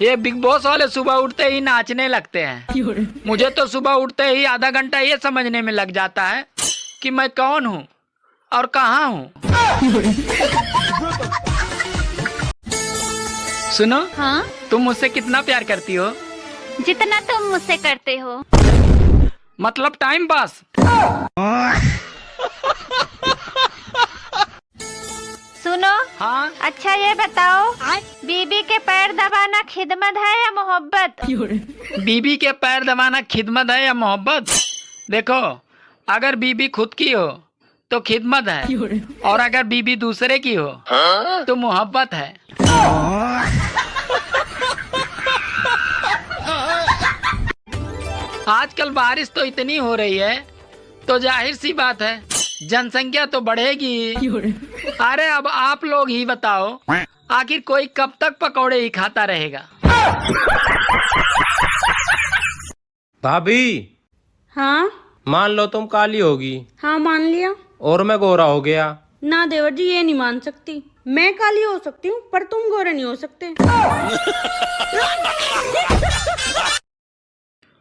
ये big boss वाले सुबह उठते ही नाचने लगते हैं। मुझे तो सुबह उठते ही आधा घंटा ये समझने में लग जाता है कि मैं कौन हूँ और कहाँ हूँ। सुनो, हाँ? तुम मुझसे कितना प्यार करती हो? जितना तुम मुझसे करते हो। मतलब टाइम पास। सुनो, हाँ? अच्छा ये बताओ, बीबी के पैर दबाना खिदमत है या मोहब्बत? बीबी के पैर दबाना खिदमत है या मोहब्बत? देखो, अगर बीबी खुद की हो तो खिदमत है, और अगर बीबी दूसरे की हो तो मोहब्बत है। आजकल बारिश तो इतनी हो रही है तो जाहिर सी बात है जनसंख्या तो बढ़ेगी। अरे अब आप लोग ही बताओ, आखिर कोई कब तक पकौड़े ही खाता रहेगा? भाभी, हाँ? मान लो तुम काली होगी हाँ मान लिया। और मैं गोरा हो गया। ना देवर जी, ये नहीं मान सकती। मैं काली हो सकती हूँ पर तुम गोरे नहीं हो सकते।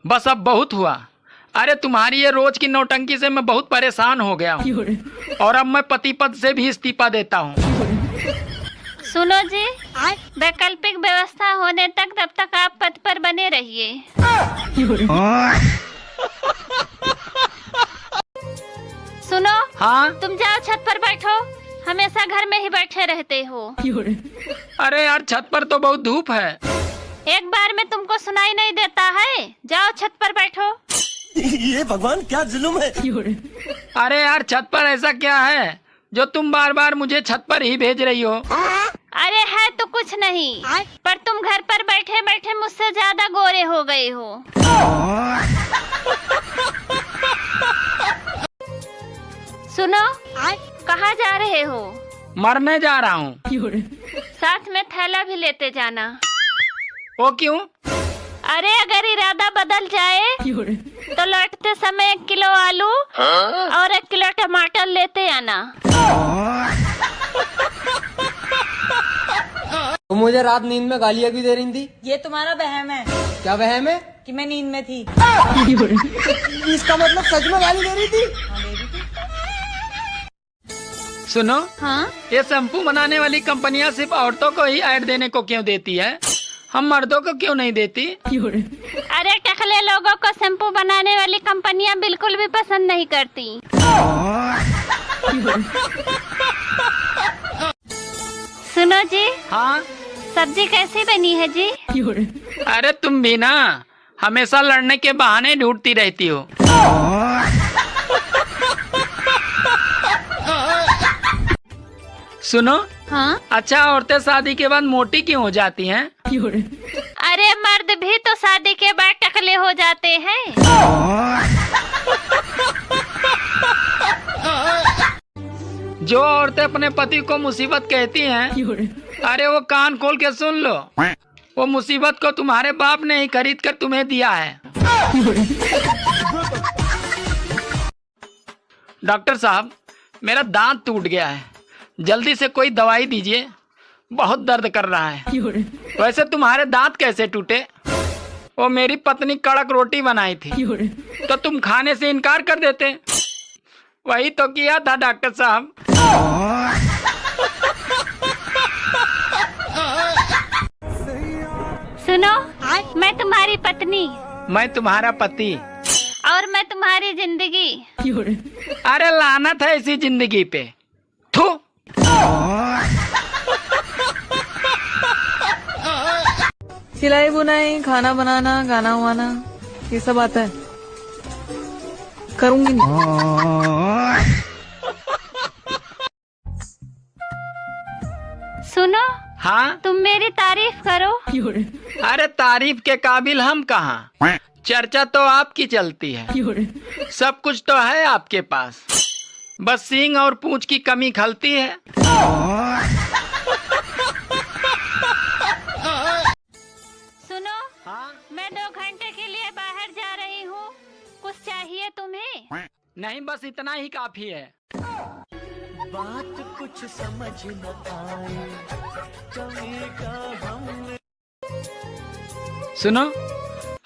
बस अब बहुत हुआ। अरे तुम्हारी ये रोज की नौटंकी से मैं बहुत परेशान हो गया हूँ, और अब मैं पति पद से भी इस्तीफा देता हूँ। सुनो जी, वैकल्पिक व्यवस्था होने तक तब तक आप पद पर बने रहिए। सुनो, हाँ? तुम जाओ छत पर बैठो, हमेशा घर में ही बैठे रहते हो। अरे यार, छत पर तो बहुत धूप है। एक बार में तुमको सुनाई नहीं देता है? जाओ छत पर बैठो। ये भगवान क्या जुल्म है। अरे यार, छत पर ऐसा क्या है जो तुम बार बार मुझे छत पर ही भेज रही हो? अरे है तो कुछ नहीं, पर तुम घर पर बैठे बैठे मुझसे ज्यादा गोरे हो गए हो। सुनो, कहाँ जा रहे हो? मरने जा रहा हूँ। साथ में थैला भी लेते जाना। वो क्यों? अरे अगर इरादा बदल जाए तो लौटते समय 1 किलो आलू और 1 किलो टमाटर लेते आना। तो मुझे रात नींद में गालियाँ क्यों दे रही थी? ये तुम्हारा वहम है क्या वहम है? कि मैं नींद में थी। इसका मतलब सच में गाली दे रही थी? सुनो, हाँ? ये शैम्पू बनाने वाली कंपनियां सिर्फ औरतों को ही ऐड देने को क्यों देती है? हम मर्दों को क्यों नहीं देती? अरे टकले लोगों को शैम्पू बनाने वाली कंपनियां बिल्कुल भी पसंद नहीं करती। सुनो जी, हाँ? सब्जी कैसी बनी है जी? अरे तुम भी ना हमेशा लड़ने के बहाने ढूंढती रहती हो। सुनो, हाँ? अच्छा, औरतें शादी के बाद मोटी क्यों हो जाती हैं? अरे मर्द भी तो शादी के बाद टकले हो जाते हैं। जो औरतें अपने पति को मुसीबत कहती हैं, अरे वो कान खोल के सुन लो, वो मुसीबत को तुम्हारे बाप ने ही खरीद कर तुम्हें दिया है। डॉक्टर साहब, मेरा दांत टूट गया है, जल्दी से कोई दवाई दीजिए, बहुत दर्द कर रहा है। वैसे तुम्हारे दांत कैसे टूटे? वो मेरी पत्नी कड़क रोटी बनाई थी तो तुम खाने से इनकार कर देते। वही तो किया था डॉक्टर साहब। सुनो, मैं तुम्हारी पत्नी। मैं तुम्हारा पति। और मैं तुम्हारी जिंदगी। अरे लानत है इसी जिंदगी पे। थू। सिलाई बुनाई, खाना बनाना, गाना वाना, ये सब आता है। करूंगी नहीं। सुनो, हाँ? तुम मेरी तारीफ करो। अरे तारीफ के काबिल हम कहाँ, चर्चा तो आपकी चलती है। सब कुछ तो है आपके पास, बस सींग और पूंछ की कमी खलती है। सुनो, हाँ? मैं 2 घंटे के लिए बाहर जा रही हूँ, कुछ चाहिए तुम्हें? नहीं, बस इतना ही काफी है। बात कुछ समझ न आए, चलेगा हम सुनो,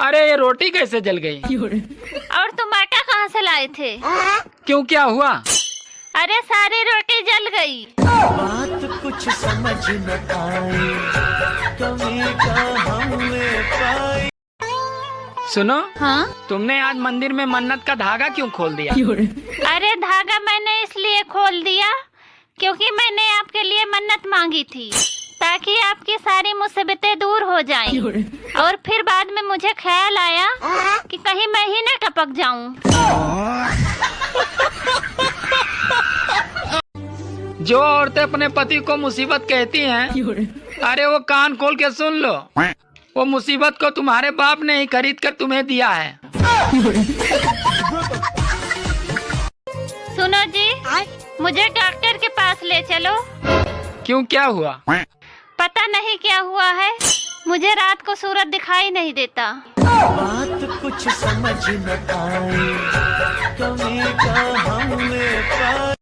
अरे ये रोटी कैसे जल गई? और तुम आटा कहाँ से लाए थे? क्यों, क्या हुआ? अरे सारी रोटी जल गई। बात कुछ समझ न आई, कमी कहाँ में पाई। सुनो, हाँ? तुमने आज मंदिर में मन्नत का धागा क्यों खोल दिया? अरे धागा मैंने इसलिए खोल दिया क्योंकि मैंने आपके लिए मन्नत मांगी थी ताकि आपकी सारी मुसीबतें दूर हो जाएं। और फिर बाद में मुझे ख्याल आया कि कहीं मैं ही न टपक जाऊं। जो औरतें अपने पति को मुसीबत कहती हैं, अरे वो कान खोल के सुन लो, वो मुसीबत को तुम्हारे बाप ने ही खरीद कर तुम्हें दिया है। सुनो जी, मुझे डॉक्टर के पास ले चलो। क्यों, क्या हुआ? पता नहीं क्या हुआ है, मुझे रात को सूरज दिखाई नहीं देता। बात कुछ समझ न आई, कमी कहाँ